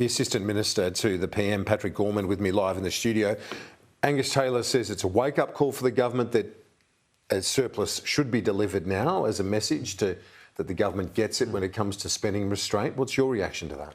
The Assistant Minister to the PM, Patrick Gorman, with me live in the studio. Angus Taylor says it's a wake-up call for the government that a surplus should be delivered now as a message that the government gets it when it comes to spending restraint. What's your reaction to that?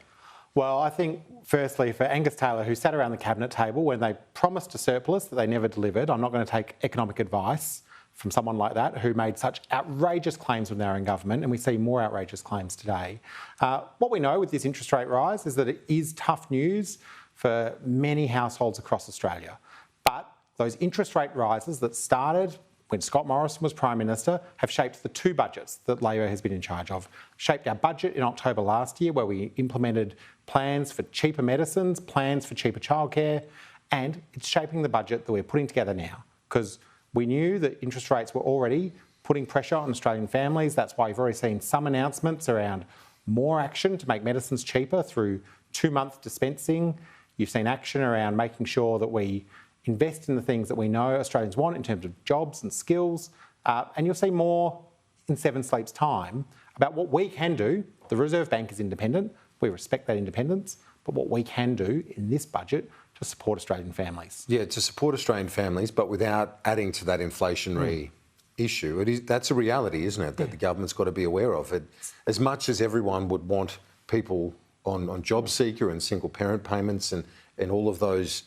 Well, I think, firstly, for Angus Taylor, who sat around the cabinet table when they promised a surplus that they never delivered, I'm not going to take economic advice from someone like that who made such outrageous claims when they were in government, and we see more outrageous claims today. What we know with this interest rate rise is that it is tough news for many households across Australia. But those interest rate rises that started when Scott Morrison was Prime Minister have shaped the two budgets that Labor has been in charge of. Shaped our budget in October last year, where we implemented plans for cheaper medicines, plans for cheaper childcare, and it's shaping the budget that we're putting together now, because we knew that interest rates were already putting pressure on Australian families. That's why you've already seen some announcements around more action to make medicines cheaper through 2-month dispensing. You've seen action around making sure that we invest in the things that we know Australians want in terms of jobs and skills. And you'll see more in 7 Sleep's time about what we can do. The Reserve Bank is independent. We respect that independence. But what we can do in this budget to support Australian families. Yeah, to support Australian families, but without adding to that inflationary issue. That's a reality, isn't it, that the government's got to be aware of. As much as everyone would want people on job seeker and single parent payments and all of those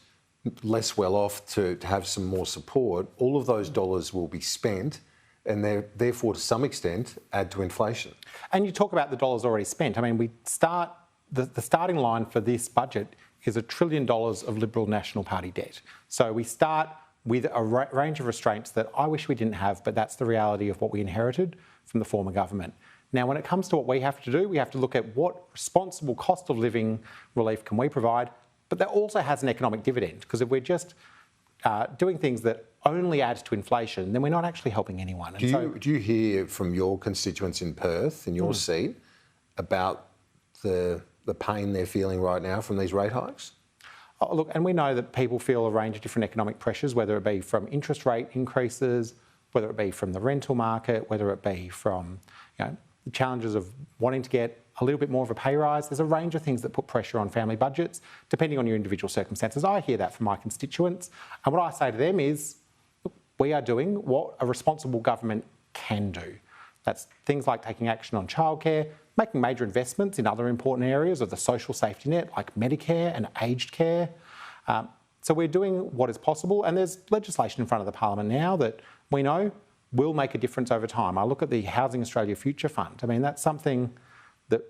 less well off to have some more support, all of those dollars will be spent and therefore to some extent add to inflation. And you talk about the dollars already spent. I mean, the starting line for this budget is $1 trillion of Liberal National Party debt. So we start with a range of restraints that I wish we didn't have, but that's the reality of what we inherited from the former government. Now, when it comes to what we have to do, we have to look at what responsible cost of living relief can we provide, but that also has an economic dividend, because if we're just doing things that only add to inflation, then we're not actually helping anyone. Do you hear from your constituents in Perth, in your seat, about the pain they're feeling right now from these rate hikes? Oh, look, and we know that people feel a range of different economic pressures, whether it be from interest rate increases, whether it be from the rental market, whether it be from the challenges of wanting to get a little bit more of a pay rise. There's a range of things that put pressure on family budgets, depending on your individual circumstances. I hear that from my constituents. And what I say to them is, look, we are doing what a responsible government can do. That's things like taking action on childcare, making major investments in other important areas of the social safety net, like Medicare and aged care. So we're doing what is possible, and there's legislation in front of the Parliament now that we know will make a difference over time. I look at the Housing Australia Future Fund. I mean, that's something that,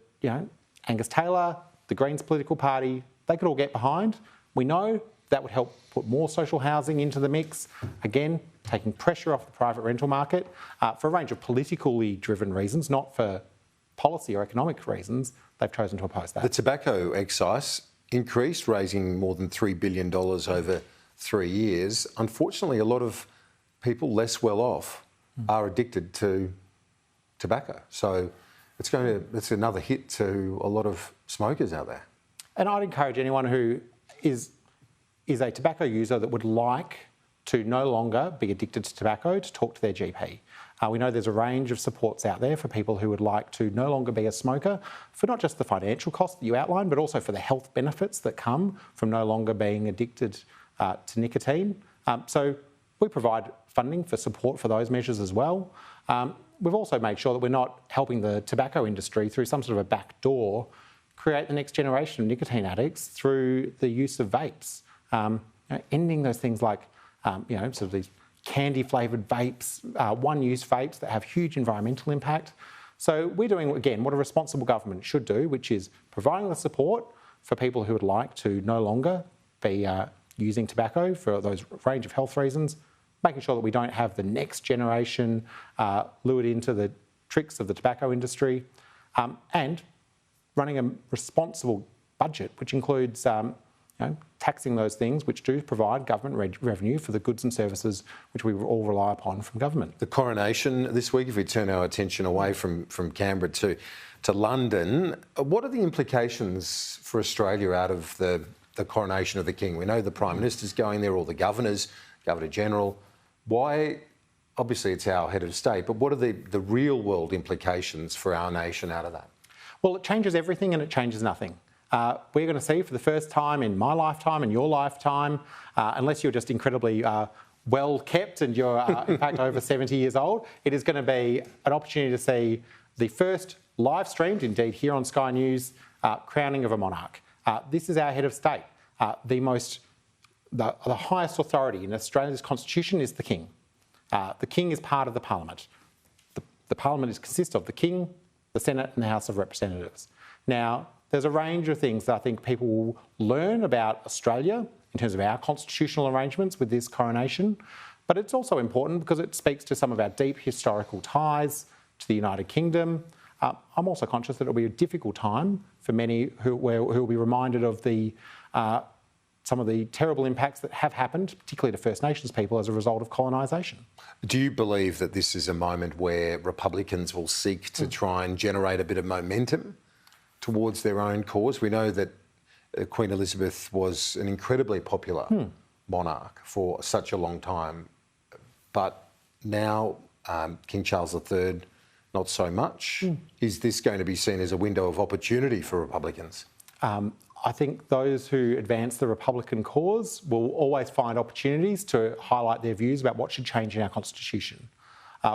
Angus Taylor, the Greens political party, they could all get behind. We know that would help put more social housing into the mix. Again, taking pressure off the private rental market for a range of politically driven reasons, not for policy or economic reasons. They've chosen to oppose that. The tobacco excise increased, raising more than $3 billion over 3 years. Unfortunately, a lot of people less well off are addicted to tobacco. So it's another hit to a lot of smokers out there. And I'd encourage anyone who is a tobacco user that would like to no longer be addicted to tobacco to talk to their GP. We know there's a range of supports out there for people who would like to no longer be a smoker, for not just the financial costs that you outlined, but also for the health benefits that come from no longer being addicted to nicotine. So we provide funding for support for those measures as well. We've also made sure that we're not helping the tobacco industry through some sort of a back door create the next generation of nicotine addicts through the use of vapes. Ending those things like, sort of these candy-flavoured vapes, one-use vapes that have huge environmental impact. So we're doing, again, what a responsible government should do, which is providing the support for people who would like to no longer be using tobacco for those range of health reasons, making sure that we don't have the next generation lured into the tricks of the tobacco industry, and running a responsible budget, which includes taxing those things which do provide government revenue for the goods and services which we all rely upon from government. The coronation this week, if we turn our attention away from Canberra to London, what are the implications for Australia out of the coronation of the King? We know the Prime Minister's going there, all the governors, Governor-General. Why? Obviously, it's our head of state, but what are the real-world implications for our nation out of that? Well, it changes everything and it changes nothing. we're going to see for the first time in my lifetime and your lifetime, unless you're just incredibly well kept and you're in fact over 70 years old, it is going to be an opportunity to see the first live streamed, indeed here on Sky News, crowning of a monarch. This is our head of state. The highest authority in Australia's constitution is the King. The King is part of the Parliament. The Parliament consists of the King, the Senate and the House of Representatives. Now, there's a range of things that I think people will learn about Australia in terms of our constitutional arrangements with this coronation, but it's also important because it speaks to some of our deep historical ties to the United Kingdom. I'm also conscious that it'll be a difficult time for many who will be reminded of some of the terrible impacts that have happened, particularly to First Nations people, as a result of colonisation. Do you believe that this is a moment where Republicans will seek to try and generate a bit of momentum towards their own cause? We know that Queen Elizabeth was an incredibly popular monarch for such a long time, but now King Charles III, not so much. Is this going to be seen as a window of opportunity for Republicans? I think those who advance the Republican cause will always find opportunities to highlight their views about what should change in our constitution.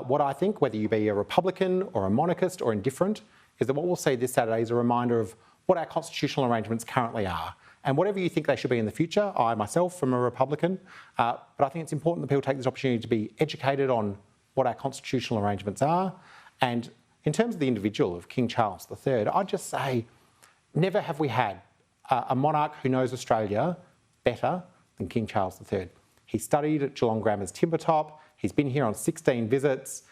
What I think, whether you be a Republican or a monarchist or indifferent, is that what we'll see this Saturday is a reminder of what our constitutional arrangements currently are. And whatever you think they should be in the future, I myself am a Republican, but I think it's important that people take this opportunity to be educated on what our constitutional arrangements are. And in terms of the individual of King Charles III, I'd just say, never have we had a monarch who knows Australia better than King Charles III. He studied at Geelong Grammar's Timbertop. He's been here on 16 visits.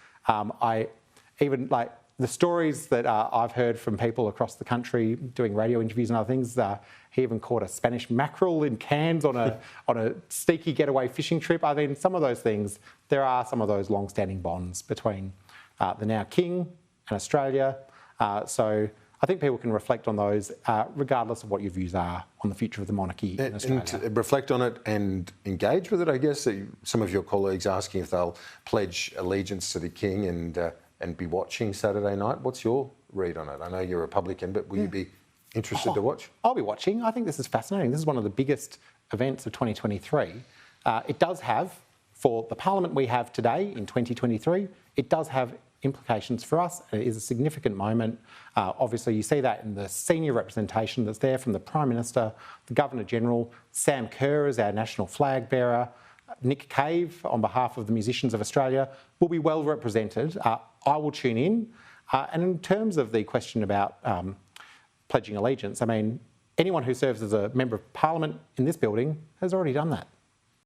The stories that I've heard from people across the country doing radio interviews and other things, he even caught a Spanish mackerel in Cairns on a sneaky getaway fishing trip. I mean, some of those things, there are some of those long-standing bonds between the now King and Australia. So I think people can reflect on those regardless of what your views are on the future of the monarchy in Australia. And reflect on it and engage with it, I guess. Some of your colleagues asking if they'll pledge allegiance to the King and be watching Saturday night. What's your read on it? I know you're a Republican, but will you be interested to watch? I'll be watching. I think this is fascinating. This is one of the biggest events of 2023. It does have, for the Parliament we have today in 2023, it does have implications for us. It is a significant moment. Obviously, you see that in the senior representation that's there from the Prime Minister, the Governor-General, Sam Kerr as our national flag bearer, Nick Cave, on behalf of the Musicians of Australia, will be well represented. I will tune in. And in terms of the question about pledging allegiance, I mean, anyone who serves as a Member of Parliament in this building has already done that.